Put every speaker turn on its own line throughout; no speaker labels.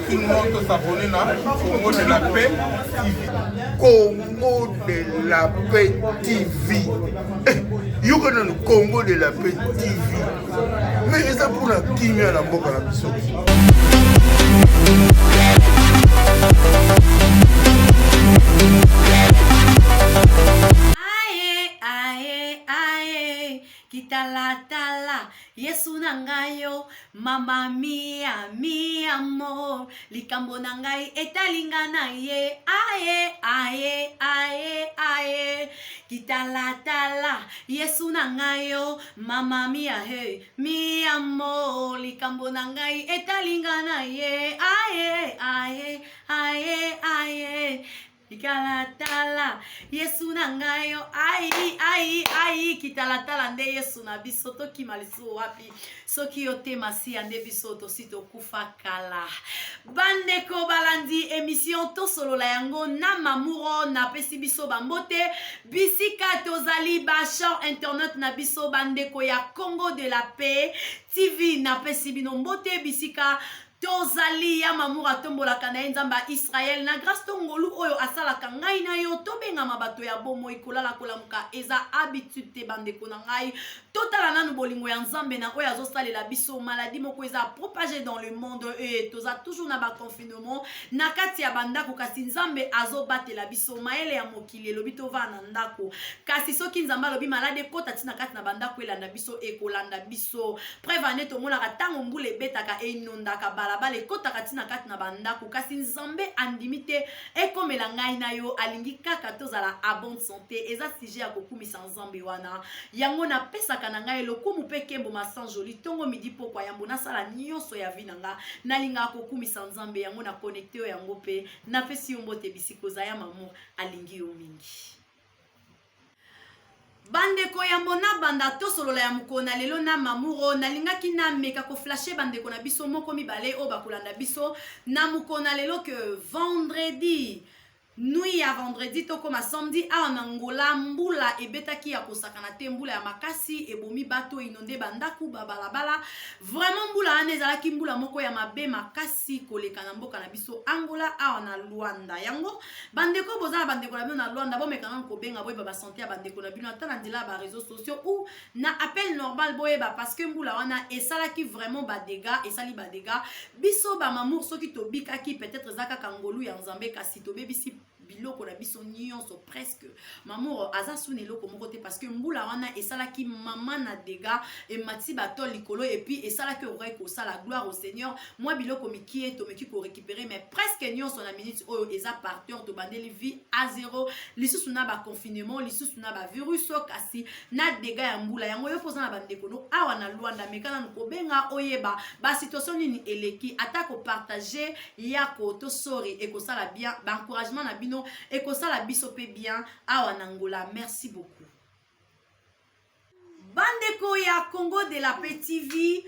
tout le monde s'abonner à Congo de la Paix TV. Congo de la Paix TV. Yo connais le Congo de la Paix TV. Mais c'est pour la qui à la boca la biso.
Kitalatala, Yesu nangayo, mama mia, mi amor, likambo nangai etalinga na ye, aye, aye, aye, aye. Kitalatala, Yesu nangayo, mama mia, hey, mi amor, likambo nangai etalinga na ye, aye, aye, aye, aye. Kitalatala, Yesu nangayo, ai, ai, ai, kitalatala nde Yesu na biso toki malisu wapi, soki yote masi ande biso to sito kufa kala. Bandeko balandi émission to solo la yango na mamuro na pesi biso bambote, bisika tozali bachar internet na biso bandeko ya Congo de la Paix TV na pesi bino mbote bisika tozali ya mamour atombola kana nzamba Israël na grâce tongolu oyo asalaka ngai na yo tobenga mabato ya bomo ikolala kolamuka eza habitude te bandeko na ngai totala nanu bolingo ya nzambe na oyo azosalela biso maladie moko eza propagée dans le monde et toza toujours na ba confinement na kati ya bandako kasi nzambe azobatela biso maele ya mokili elobi tova na ndako kasi soki nzambe alobi malade kota tina kati na bandako elanda biso ekolanda biso prevane tomonaka tango mbula ebetaka enondaka balabala ekotaka tina kati na bandako kasi nzambe andimi te ekomela ngai na yo alingi kaka tozala a bonne santé eza sujet ya kokumisa nzambe wana yango napesaka na ngai lokumu mpe kembo masan joli tongo midi pokwa yambo nasala nyonso ya vi na nga nalingaka kokumisa nzambe yango na connecte yo yango mpe napesi yo mbote bisikoza ya mamour alingi yo mingi. Bandeko ya mbona banda to solola ya mukona lelo na mamuro nalingaki na meka ko flasher bandeko na biso moko mibale o bakolanda biso na mukona lelo que vendredi nuit ya vendredi to koma samedi a en Angola mbula ebetaki ya kosakana te mbula ya makasi ebomi bato inonde bandaku babalabala vraiment mbula anezalaki mbula moko ya mabe makasi koleka na mboka na biso Angola a na Luanda yango bandeko bozala bandeko na bino na Luanda bomekana ko benga boyeba ba santé ya bandeko na bino atana ndila ba réseaux sociaux ou na appel normal boyeba parce que mbula wana esalaki vraiment ba dégâts esali ba dégâts biso ba mamour soki to bikaki peut-être zaka kangolu ya nzambe kasi to bebisi biloko na biso nyonso presque mamour aza sune loko moko te parce que mbula wana esalaki mama na dégâts et mati bato likolo et puis esalaki oreille ko sala gloire au Seigneur moi biloko mikie to meki ko récupérer mais presque nyonso na minute oyo eza parteur to bandeli vie à zéro lisusu na ba confinement lisusu na ba virus kasi na dégâts ya mbula yango yo poza na bandeko no awa na Luanda mekana ko benga oyeba ba situation nini eleki atako partager yako to sori et ko sala bien ba encouragement na bino et que ça la bisope bien à Angola. Merci beaucoup. Bandeko ya Congo de la Paix TV.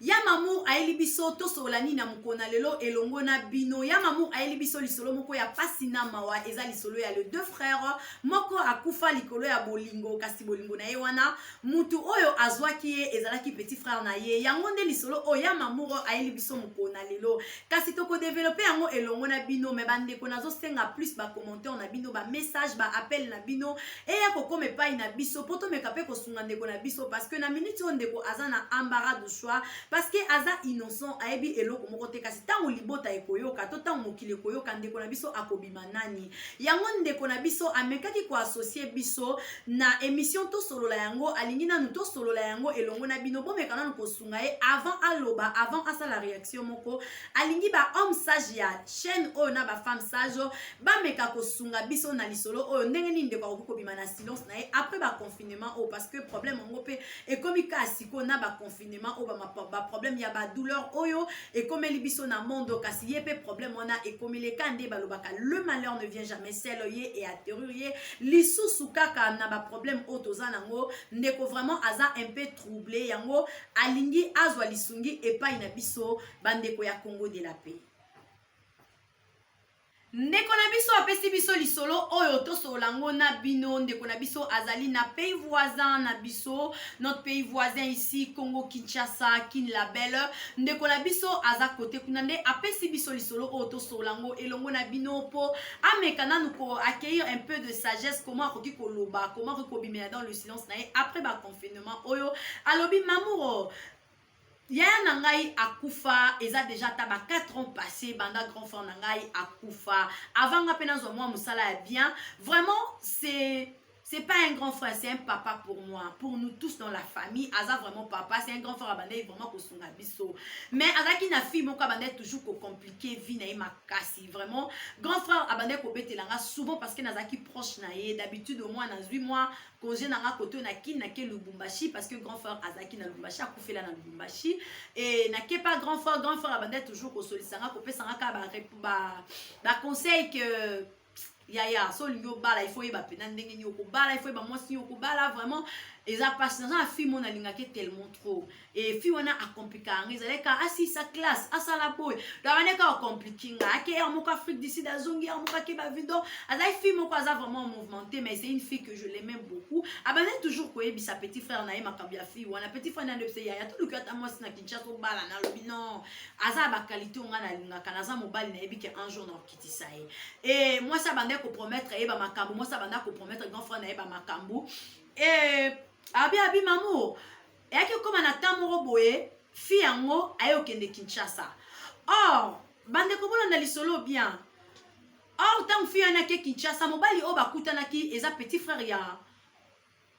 Ya mamour aeli biso to solani na mukona lelo elongo na bino ya mamour aeli biso lisolo moko ya pasina mawa eza lisolo ya le deux frères moko akufa likolo ya bolingo kasi bolingo na ye wana mutu oyo azwaki ye ezalaki petit frère na ye yango nde lisolo oyo ya mamour aeli biso mukona lelo kasi toko développer yango elongo na bino me bandeko nazo senga plus ba commentaire na bino ba message ba appel na bino e ya kokome pai na biso poto mekape ko sunga ndeko na biso parce que na minute on ndeko azana embarras de choix parce que aza innocent ayebi eloko moko te kasi tango libota ekoyoka to tango mokili ekoyoka ndeko na biso akobima nani yango ndeko na biso amekaki ko associer biso na émission to solola yango alingi nanu to solola yango elongo na bino bomeka nanu kosunga ye avant aloba avant asala réaction moko alingi ba homme sage ya chaîne oyo na ba femme sage bameka kosunga biso na lisolo oyo ndenge nini ndeko akobima na silence na ye après ba confinement o parce que problème ngo pe ekomi ka siko na ba confinement o ba problème ya ba douleur oyo et comme libiso na mondo kasi yepe problème wana et comme les kande balobaka le malheur ne vient jamais seul et atterrir lisusu kaka na ba problème otoza nango ndeko vraiment aza un peu troublé yango alingi azwa lisungi epai na biso bandeko ya Congo de la Paix. ndeko na biso apesi biso lisolo oyo tosolango na bino. Ndeko na biso azali na pays voisin na biso, notre pays voisin ici Congo Kinshasa Kin Label. Ndeko na biso aza kote kuna nde apesi biso lisolo oyo tosolango elongo na bino po amekana nuko accueillir un peu de sagesse, comment akoki koloba, comment rekobimela dans le silence na ye après ba confinement oyo alobi mamour. Yaya nangai akufa, eza déjà taba 4 ans passés, banda grand frère nangai akufa. Avant nga pena zo moi musala bien. Vraiment c'est pas un grand frère, c'est un papa pour moi, pour nous tous dans la famille. Aza vraiment papa, c'est un grand frère abandé vraiment ko sunga biso. Mais azaki na fille moko abandé toujours ko compliqué vie na ma kasi. Vraiment grand frère abandé ko betelanga souvent parce que nazaki proche na ye. D'habitude au moins na 8 mois congé nanga koto na ki na ke Lubumbashi parce que grand frère azaki na Lubumbashi akufela na Lubumbashi et na ke pas grand frère abandé toujours ko solisanga ko pesanga ka ba conseil que yaya so lingo bala il faut yeba pena ndenge ni okobala il faut yeba mwasi okobala vraiment eza passe dans la fille mon alingaki tellement trop et fille wana a compliqué ngezaleka asi sa classe asala boy davaneka compliqué nga ke amoka Afrique d'ici d'azongi amoka ke ba vido azai fille moko aza vraiment mouvementée mais c'est une fille que je l'aime beaucoup abane toujours ko yebi sa petit frère na ye makambia fille wana petit frère na de se yaya tout le cas mwasi na Kinshasa obala na lobi non aza ba qualité nga na lingaka naza mobali na yebi ke un jour na okitisa ye et moi ça bande ko promettre yeba makambo moi ça bande ko promettre grand frère na yeba makambo et abi mamour yaki koma na tamoro boye fi yango ayokende Kinshasa or bande ko bolanda lisolo bien or tant fi yana ke Kinshasa mobali o bakutanaki eza petit frère ya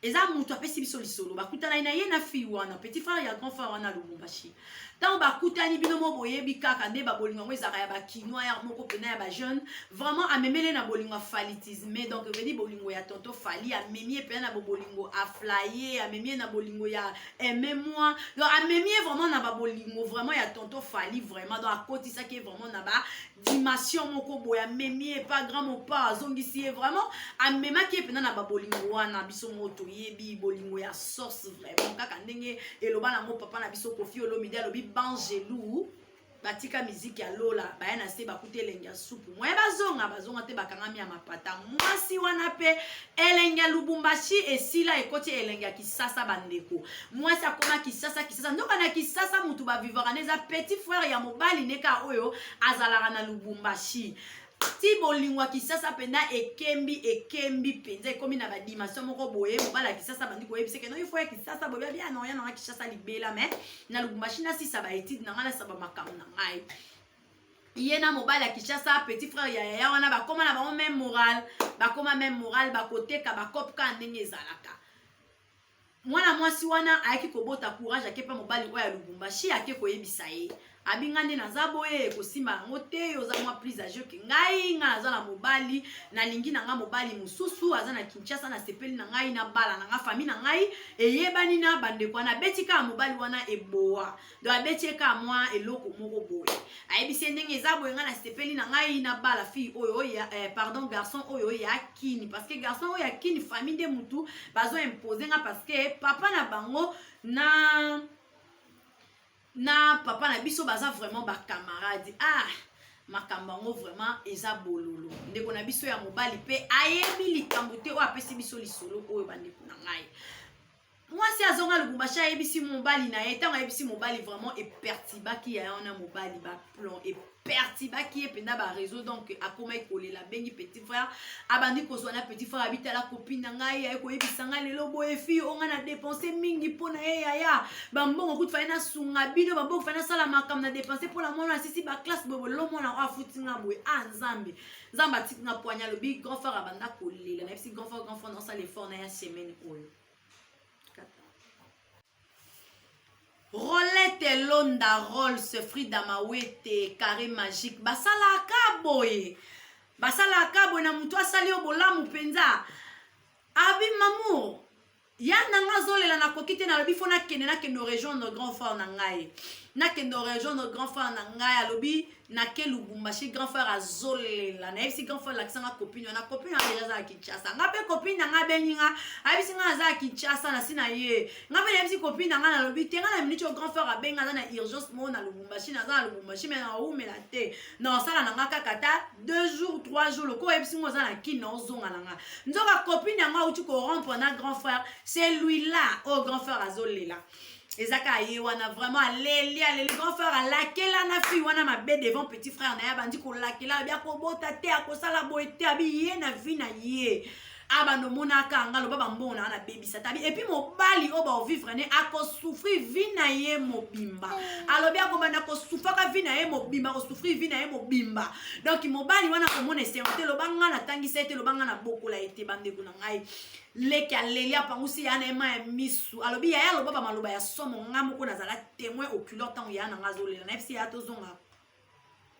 eza mutu apesi biso lisolo bakutana na ye na fi wana petit frère ya grand frère wana Lubumbashi tant bakutani bino mo boyebi kaka nde ba bolingo ngo ezaka ya ba kinois ya moko pena ya ba jeune vraiment amemele na bolingo falitisme donc vedi bolingo ya tonto fali amemie pena na bolingo a flyer amemie na bolingo ya aimez-moi donc amemie vraiment na ba bolingo vraiment ya tonto fali vraiment donc akoti ça qui est vraiment na ba dimension moko boya amemie pas grand mo pas zongisi vraiment amema qui pena na ba bolingo wana biso moto yebi bolingo ya source vraiment kaka ndenge eloba na mo papa na biso Kofi Olomide alobi bangelou batika musique ya Lola baya na se bakute elenga soupu moye bazonga te bakanga mi ya mapata mwasi wana pe elenga Lubumbashi esila ekoti elenga Kisasa bandeko mwasi akoma Kisasa ndoka na Kisasa mutu ba vivre neza petit frère ya mobali neka oyo azalaka na Lubumbashi ti bolingwa Kisasa penda ekembi penza ekomi na ba dimension moko boye mobala Kisasa bandi ko yebise ke no il faut Kisasa boye bien non ya na Kisasa libela mais na Lubumbashi na si ça ba étude na ngala ça ba makambo na ngai yena mobala Kisasa petit frère ya wana ba koma na ba même moral ba koteka ba kopka ndenge ezalaka mwana mwasi wana ayaki kobota courage akepa mobali oya Lubumbashi ake koyebisa ye abingande naza boye kosimba ngo te oza mwa plus âgé ke ngai nga naza na mobali na lingi na nga mobali mususu aza na Kinshasa na sepeli na ngai na bala na nga famille na ngai eyebani na bandeko na betika mobali wana eboa do abetika mwa eloko moko boye ayebisi ndenge eza boye nga na sepeli na ngai na bala fille oyo ya pardon garçon oyo ya kini parce que garçon oyo ya kini famille de mutu bazo imposer nga parce que papa na bango na papa na biso baza vraiment ba camarade makambango vraiment eza bololo ndeko na biso ya mobali pe ayebi likambo te o apesi biso lisolo oyo bandeko na ngai mwasi azonga Lubumbashi ayebisi mobali na ye tango ayebisi mobali vraiment epertibaki ya ona mobali ba plan epertibaki ependa ba réseau donc akoma ekolela bengi petit frère abandi kozwa na petit frère habita la copine na ngai ya koyebisa nga lelo boye fi onga na dépenser mingi pona ye yaya bambongo kutu fa na sunga bino bambongo fa na sala makam na dépenser pour la mona sisi ba classe bobo lo mona afutinga boye nzambe atika poanya le big grand frère abanda kolela na si grand frère dans ça l'effort na ya semaine oyo Rolette Londa Rolls Frida Mawete carré magique basala kaboye na mutu asali obolamu penza abi mamour ya nanga zolela na kokite na lobi fona kende na kendo région de grand frère na ngai nakendo région notre grand frère na ngai alobi na ke Lubumbashi grand frère azolela na yebisi grand frère lakisanga copine na copine na déjà za Kinshasa nga pe copine na nga beninga ayebisi nga za Kinshasa na sina ye nga pe yebisi copine na nga na lobi tenga na minute grand frère abenga za na urgence mo na Lubumbashi na za Lubumbashi mais na umela te na sala na nga kaka 2 jours 3 jours loko yebisi ngo za na kino zonga na nga nzoka copine na nga uti ko rompre na grand frère c'est lui là oh grand frère azolela ezaka ye wana vraiment aleli grand frère alakela na fille wana mabe devant petit frère na ya bandi ko lakela bia ko bota te akosala boete abi ye na vie na ye abano monaka ngalo baba mbona na baby satabi et puis mobali oba vivre ne akosouffrir vie na ye mobimba alobi akobanda ko souffaka vie na ye mobimba ko souffrir vie na ye mobimba donc mobali wana ko mona senté lobanga na tangisa ete lobanga na bokola ete bande kuna ngai leki alelia pangusi yana ema ya misu alobi ya loba ba maloba ya somo ngamu ko nazala témoin oculaire tant yana ngazolela na fc ya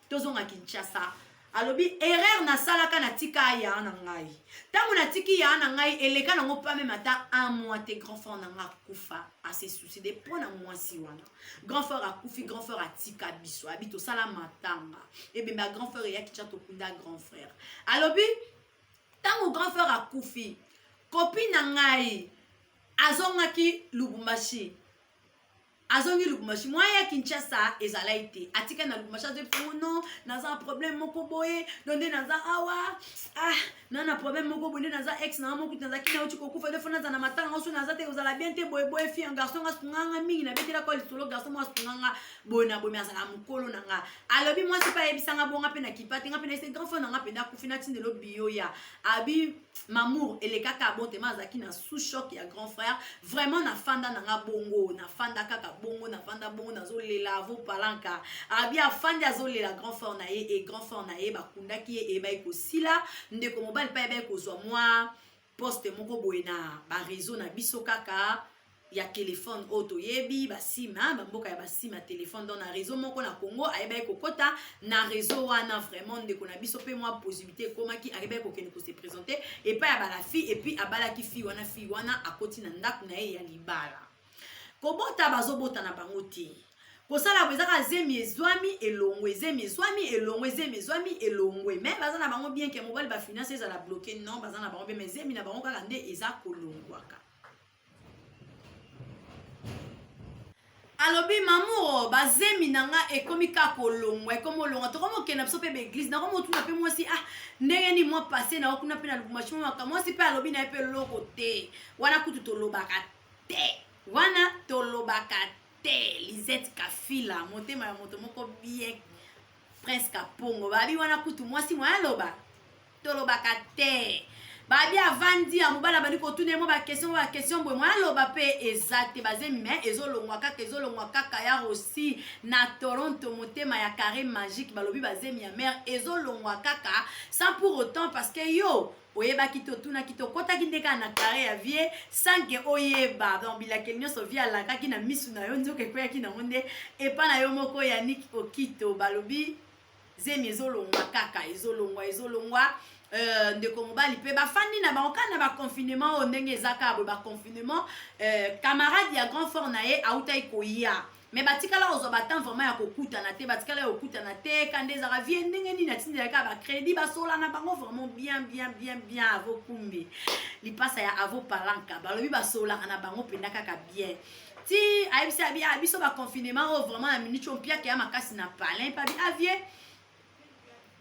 tozonga Kinshasa alobi erreur na salaka na tika ya na ngai tangu na tiki ya na ngai eleka na ngopa même ata un mois te grand frère na nga kufa a se souci de pona mwasi wana grand frère akufi grand frère atika biso abito sala matanga et ben ma grand frère ya kicha to kunda grand frère alobi tangu grand frère akufi copine na ngai azongaki Lubumbashi azongi Lubumbashi moi ya Kinshasa ezala ite atika na Lubumbashi de pono naza problème moko boye donde naza awa nana problème moko boye naza ex na moko naza kina uti kokufa de fona na matanga osu naza te ozala bien te boye boye fi un garçon ngasunganga mingi na betela ko lisolo garçon mo asunganga boye na boye azala mukolo nanga alobi moi c'est pas ebisanga bonga pe na kipati nga pe na ese grand frère nanga pe na kufina tinde lo bio ya abi mamour ele kaka bonte mazaki na sous choc ya grand frère vraiment na fanda nanga bongo na fanda kaka bongo na fanda bongo na zolela vo palanka abi afandi azolela grand frère na ye et grand frère na ye bakundaki ye e ba ekosila ndeko mobali pa ebe kozwa moi poste moko boye na ba réseau na biso kaka ya téléphone auto yebi basima bamboka ya basima téléphone dans na réseau moko na Congo ayeba kokota na réseau wana vraiment ndeko na biso pe moi possibilité komaki ayeba kokene ko se présenter et pas ya bala fille et puis abala ki fille wana akoti na ndaku na ye ya libala kobota bazobota na bango te kosala bezaka zemi ezwami elongwe mais bazana bango bien que mobile ba finance ezala bloqué non bazana bango bien mais zemi na bango kaka nde eza kolongwaka alobi mamour bazemi nanga ekomi ka kolongwa ekomo longa to komo kena biso pe be église na komo tuna pe moi si ndenge ni moi passé na okuna pe na Lubumbashi maka moi si pe alobi na pe loko te wana kutu tolobaka te Lisette Kafila motema ya moto moko bien presque pongo babi wana kutu moi si moi aloba tolobaka te babi avandi ya mobala bani ko tune mo ba question boy moi aloba pe exact bazemi mais ezolongwa kaka ya aussi na Toronto motema ya carré magique balobi bazemi ya mère ezolongwa kaka sans pour autant parce que yo oyeba kito tuna kito kota kindeka na carré ya vie sans que oyeba donc bila kelnyo so via la kaki na misu na yo nzoke ko yaki na monde et pas na yo moko ya Nick Okito balobi zemi ezolongwa ndeko mobali pe bafandi na bango kana ba confinement o ndenge ezaka bo ba confinement camarade ya grand frère na ye auta ikoya mais batikala ozo batan vraiment ya kokuta na te batikala ya kokuta na te kande ezaka vie ndenge ni na tindela ka ba crédit basola na bango vraiment bien avo kumbi lipasa ya avo palanka balobi basola na bango penda kaka bien ti ayebisa biso ba confinement o vraiment na minute ompia ke ya makasi na palin pa bi avie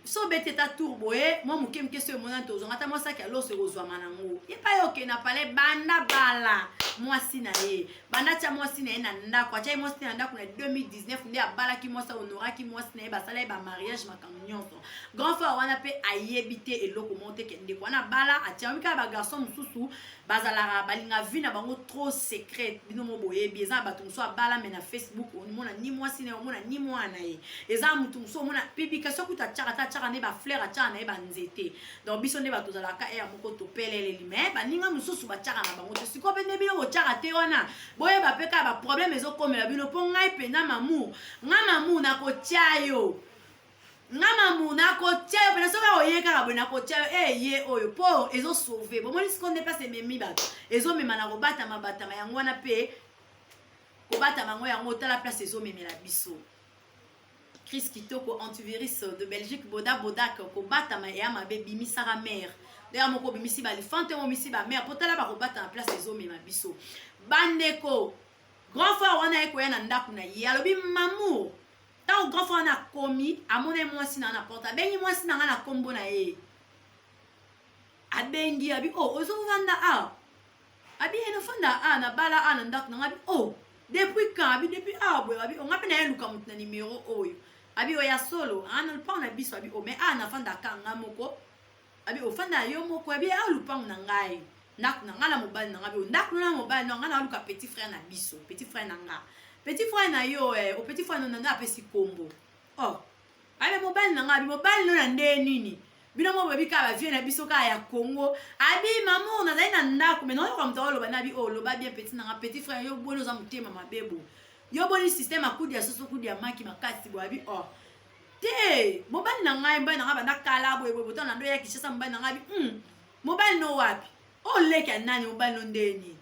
so bete ta turboé moi muke question mona tozonga ta moi saki alo se rozwa manango e pa yo ke na pale banda bala moi sina ye banda cha moi sina na ndako acha moi sina ndako na 2019 ndi abala ki moi sa honora ki moi sina ba sala ba mariage makamnyonso grand frère wana pe ayebite eloko monte ke ndeko wana bala acha mika ba garçon mususu bazala balinga vie na bango trop secret bino mo boye bieza batum so bala mais na Facebook on mona ni moi sina on mona ni moi na ye eza mutum so mona publication kuta chaka ne ba fleur acha na ba nzete donc biso ne ba tozala ka ya moko to pelele mais ba ninga mususu ba chaka na bango siko pe ne bino bo chaka te wana boye ba peka ba problème ezo komela bino po ngai pena mamu na ko chayo ngama na ko chayo pena soka oyeka ka bona ko chayo ye oyo po ezo sauver bon moi ce qu'on dépasse memi ba ezo mema na robata mabata yango wana pe kobata mango yango tala place ezomemela biso. Chris Kitoko antivirus de Belgique boda bodak kobata ma ya mabe bimisa ra mère. D'ailleurs moko bimisi ba lifante mo misi ba mère potala ba kobata na place ezomema biso. Bandeko grand frère wana ekoya na ndaku na ye alobi mamour. Tant grand frère na komi amone mwasi na porta bengi mwasi na na kombo na ye. Abengi abi oh ozo vanda a. Abi eno fanda a na bala a na ndaku na abi oh depuis quand abi depuis a boy abi on appelle na luka mutna numéro oyo. Abi oya solo ana pa na biso abi o me ana fanda kanga moko abi o fanda yo moko abi a lupa na ngai nak na ngala mobali na abi o ndak na mobali na ngala luka petit frère na biso petit frère na nga petit frère na yo o petit frère na nga apesi kombo oh abi mobali na nga abi mobali no na nde nini bino mo babi ka ba vie na biso ka ya Congo abi maman na zai na ndako mais non comme to lo ba na bi o lo ba bien petit na nga petit frère yo bono za mutema mabebo yo boni système akudi ya soso kudi ya maki makasi bo abi oh te mobali na ngai mba na nga banda kala bo ebo botana ndo ya kishasa mba na nga bi mobali no wapi o leka nani mobali no ndeni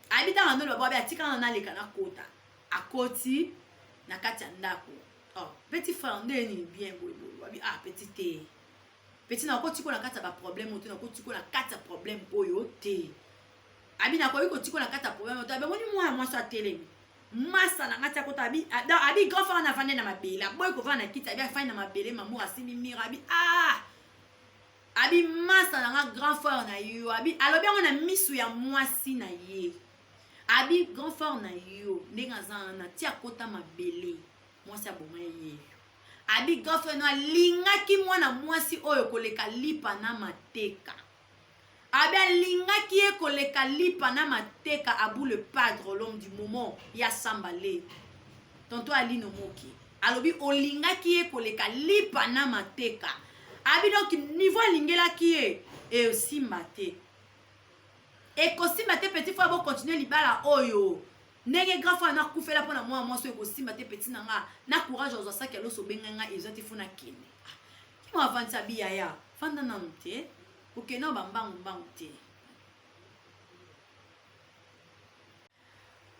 abi ta ndo lo ba atika na leka na kota akoti na kati ya ndako oh petit frère ndeni bien bo ebo abi petit te petit na koti ko na kati ba problème oto na koti ko na kati problème oyo te abi na ko iko tiko na kati problème oto abi moni moi so atelemi masa na ngati akota abi grand frère na fande na mabela boy ko vana kiti abi afanya na mabele mamour asimi mira abi masa na nga grand frère na yo abi alobi ngo na misu ya mwasi na ye abi grand frère na yo ndenga zana tia kota mabele mwasi abonga ye abi grand frère na lingaki mwana mwasi oyo koleka lipa na mateka abi lingaki e koleka lipa na mateka abu le padre l'homme du moment ya sambale tonto alino moki alobi olingaki e koleka lipa na mateka abi donc niveau lingelaki e aussi maté et kosimba te petit frère bo continuer libala oyo ndenge grand frère na kufela pona moi so kosimba te petit nanga na courage ozo saki loso benganga ezoti funa kine ki mo avança biya ya fanda na mte oke no bambangu te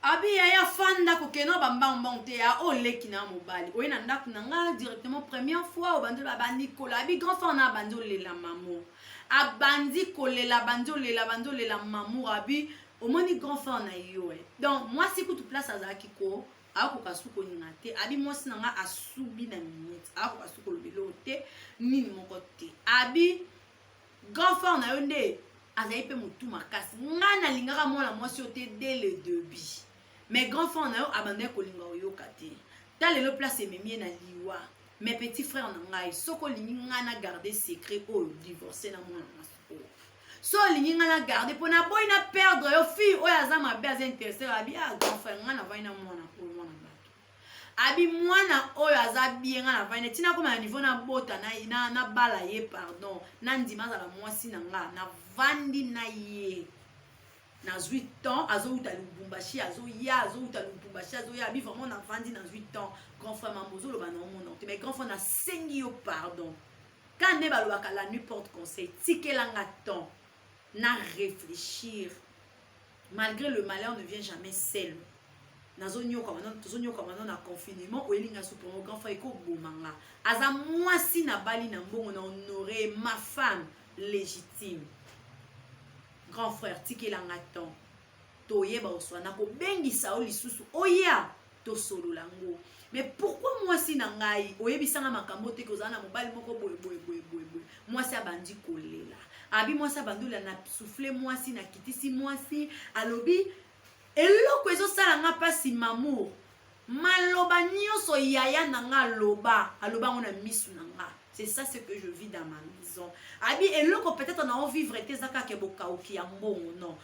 abi ya fanda ko keno bambangu te ya oleki na mobali oye na ndaku na nga directement première fois obandi ba Nicolas abi grand frère na bandi olela maman abandi kolela bandi olela maman abi omoni grand frère na yo donc moi si kutu place azaki ko ako kasuko ngate abi moi sinanga asubi na minute ako kasuko lobelo te nini moko te abi grand frère na yo nde azali pe mutu makasi nga na lingaka mwana mwasi yo te dès le début mais grand frère na yo abandonné kolinga oyoka te ta lelo place ememie na liwa mes petits frères na ngai soko lingi nga na garder secret oyo divorcer na mwana mwasi oyo so lingi nga na garder pona boy na perdre yo fille oyo aza mabe aza intéressé abi grand frère nga na vai na mwana oyo mwana bato abi mwana oyo aza bien nga na vai na tina koma na niveau na bota na bala ye pardon na ndima za la mwasi na nga na vandi na ye na 8 ans azouta Lubumbashi azoya abi vraiment na vandi na 8 ans grand frère mamozo lo bana mon nom mais grand frère na sengi yo pardon quand ne balobaka la nuit porte conseil tikelanga temps na réfléchir malgré le malheur ne vient jamais seul nazonyo comme na confinement oelinga super grand frère ko bomanga aza mwasi na bali na mbongo na honorer ma femme légitime grand frère tikelanga temps toyeba oswana ko bengisa o lisusu oya to solo lango mais pourquoi moi si na ngai oyebisanga makambo te ko zana mobali moko boy moi si abandi kolela abi moi si abandola na souffler moi si na kitisi moi si alobi eloko ezo sala nga pasi mamour maloba nyonso yaya na nga aloba ngona misu na nga. C'est ça ce que je vis dans ma maison. Abi eloko peut-être on a envie vivre te zaka ke boka oki mbongo non.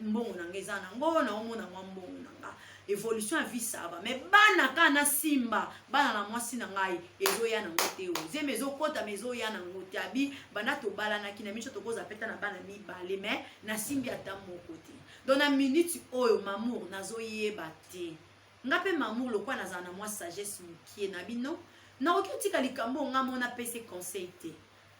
Mbongo na ngeza na ngo na omona mbongo na nga. Évolution à vie ça va. Mais bana kana simba, bana na mwasi na ngai ezo ya na ngote o. Zeme ezo kota mezo ya na ngote abi bana to bala na kina micho to koza peta na bana mi balé mais na simbi ata moko te. Dans la minute oyo mamour nazo yeba te. Ngape mamour lokwa na za na mwa sagesse mukie na bino. Na okiutika likambo nga mona pese conseil te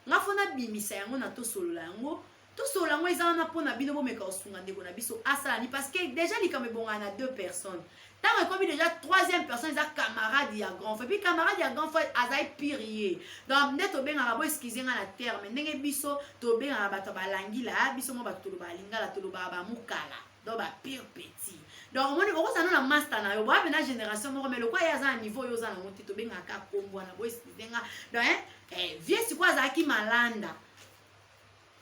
nga fona bimisa yango na to solola yango tout ça là moi ils en a pour na bino bo meka osunga ndeko na biso asalani parce que déjà li comme bon on a 2 personnes tant que comme déjà troisième personne ils a camarade ya grand frère puis camarade ya grand frère azai pirier donc net to benga bo excuser na terme ndenge biso to benga bato balangi la biso mo bato ba lingala to ba mukala donc ba pire petit donc on est ça na master na yo ba na génération mo mais le quoi ya za niveau yo za na monte to benga ka kombo na bo excuser donc vieux c'est quoi za ki malanda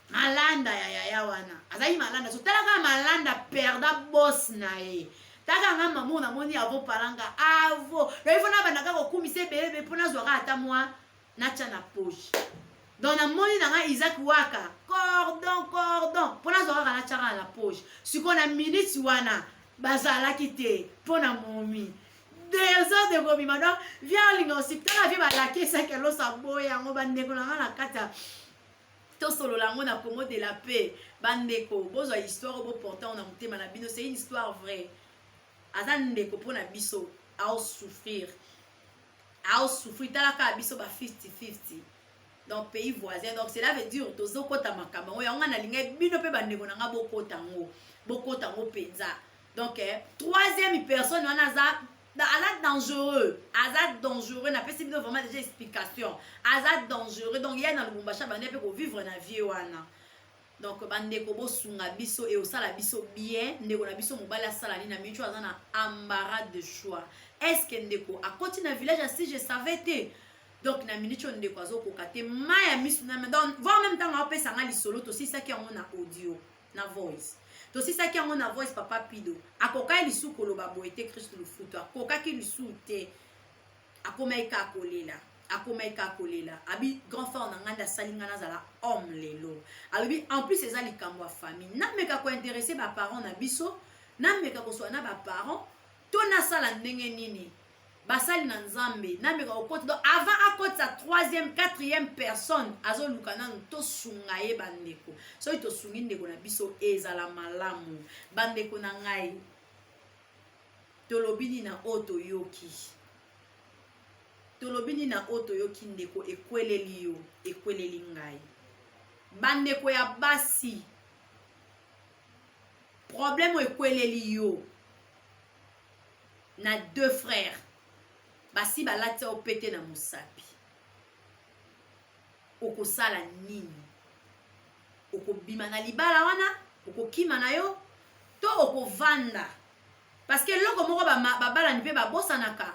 malanda ya wana azali malanda so tala ka malanda perda boss na ye taka nga mamu na moni avo paranga avo le ifo na bana ka ko kumise bebe pona zo ata moi na cha na poche donc na moni na nga Isaac waka cordon pona zo na cha na poche siko na minute wana bazala kite pona momi 2 heures de gobi madame viens lingo hospital vi ba la kesa ke lo sa boya ngo bande ko na kata to solo lango na Congo de la paix bandeko bozo histoire bo portant on a monté na bino c'est une histoire vraie azandeko pona biso à souffrir talaka biso ba 50-50 donc pays voisin donc cela veut dire tozo kota makamba oyo nga na linga bino pe bandeko na nga bokota ngo penza donc troisième personne wana za Azad dangereux n'a pas si bien vraiment déjà explication Azad dangereux donc il y a dans le Lubumbashi bande pe ko vivre na vie wana donc bande ko bo sunga biso et osala biso bien ndeko na biso mobala sala ni na micho azana embarras de choix est-ce que ndeko a continuer village si je savais te donc na minicho ndeko azoko kate maya misu na donc voir même temps on peut sanga li solo to si ça qui on a audio na voice to si ça qui on a voice papa pido akoka li su koloba boete Christ le futu akoka ki li su te akomaika kolela abi grand frère na nganda salinga na zala homme lelo alobi en plus c'est ça li kamwa famille na meka ko intéresser ba parents na biso na meka ko so na ba parents to na sala ndenge nini basali na nzambe na meka ko donc avant akota sa 3e 4e personne azo lukana to sunga ye bandeko so ito sungi ndeko na biso ezala malamu bandeko na ngai tolobini na oto yoki ndeko ekweleli ngai bandeko ya basi problème ekweleli yo na 2 frères basi balati opete na musapi okosala nini okobima na libala wana okokima na yo to okovanda parce que loko moko babala ni pe babosanaka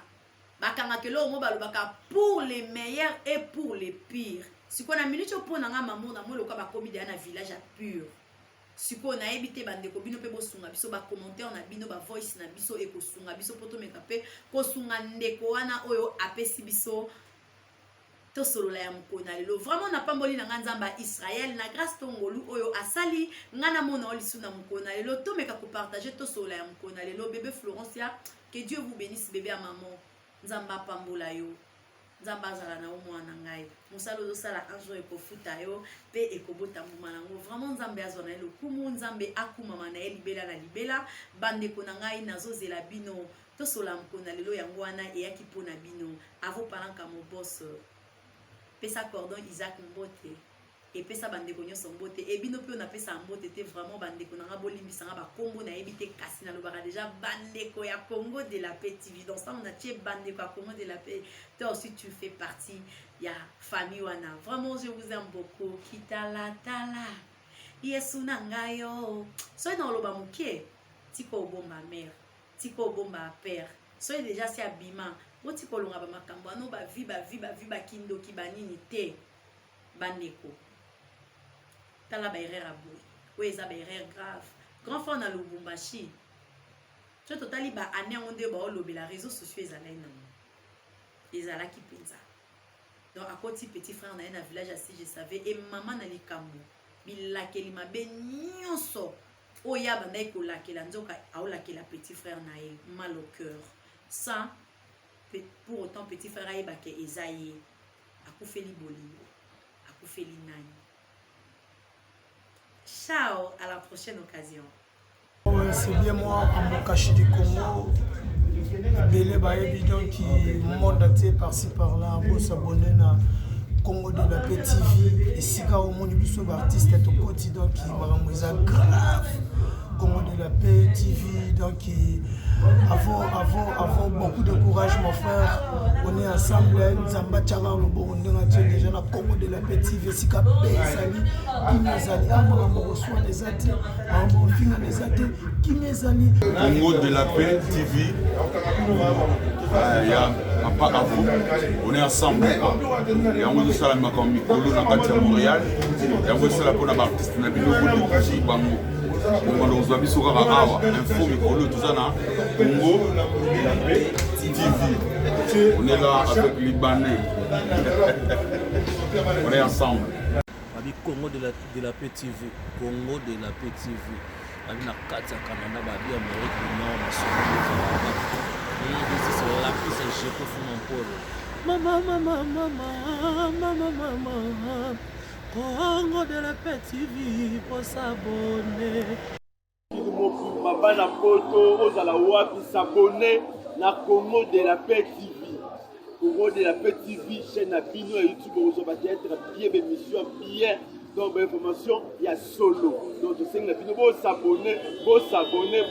bakanga ke loko mo balobaka pour les meilleurs et pour les pires siko na minute opona nga mamu na moloka bakomi de na village pur siko na ebite bandeko bino pe bosunga biso ba commentaire na bino ba voice na biso e kosunga biso poto meka pe kosunga ndeko wana oyo apesi biso to solo la ya mukona lelo vraiment na pamboli na nzamba Israël na grâce tongolu oyo asali ngana mona olisu na mukona lelo to meka ko partager to solo la ya mukona lelo bébé Florencia que Dieu vous bénisse bébé à maman nzamba pambola yo nzamba zala na omwana ngai musalo zo sala anjo ekofuta yo pe ekobota mbuma nango vraiment nzambe azona le kumu nzambe akuma na libela na libela bande ko na ngai nazozela bino to sola mkona lelo yango wana eyaki pona bino avo palanka mo boss pesa cordon Isaac Mbote et pesa bande ko nyoso mbote e bino pe on a pesa mbote te vraiment bande ko na bolimbisa nga ba kombo na ebite kasi na lobara déjà bande ko ya Congo de la paix TV donc ça on a tie bande ko ya Congo de la paix toi aussi tu fais partie ya famille wana vraiment je vous aime beaucoup kitala tala yesu nangayo so na loba muke tiko bomba mère tiko bomba père so déjà c'est abima bo tiko longa ba makambo ano ba vi kindo ki banini te bandeko tala ba erreur abou ou eza ba erreur grave grand frère na Lubumbashi to totali ba ane onde ba olobela réseaux sociaux ezalai na ezala ki penza donc à côté petit frère na na village asi je savais et maman na likambo bilakeli mabe nyonso oya banda ekolakela nzoka aolakela petit frère na ye mal au cœur ça pour autant petit frère ayeba ke ezaye akufeli bolingo akufeli nani. Ciao, à la prochaine occasion.
C'est bien moi, Amokashi du Congo. Bélé Baébi, donc qui monde par-ci par-là, pour s'abonner à Congo de la Paix TV. Et si quand on est artiste, est au quotidien qui m'a grave. Congo de la Paix TV, donc avant beaucoup de courage mon frère, on est ensemble, Nzamba Tchara, le bon, on est déjà dans Congo de la Paix TV, si Kapé, Sali, qui mes amis, on reçoit des athées, on finit des athées, qui mes amis.
Congo de la Paix TV, il y a pas à vous, on est ensemble, il y a un peu de ça comme Mikolo dans le Montréal, il y a un peu de ça pour les artistes, on a bien de Bango. On a besoin de faire info, Mikolo, tout ça, Congo, TV. On est là avec les Libanais. On est ensemble.
Congo de la Paix TV. Congo de la Paix TV. On est à Canada, Amérique du Nord, c'est la piste que j'ai pour maman. Congo de la Paix TV pour s'abonner.
Papa na poto ozala wapi s'abonner na Congo de la Paix TV. Congo de la Paix TV chaîne à bino à YouTube vous va être bien émission bien donc information il y a solo donc je sais que bino vous s'abonner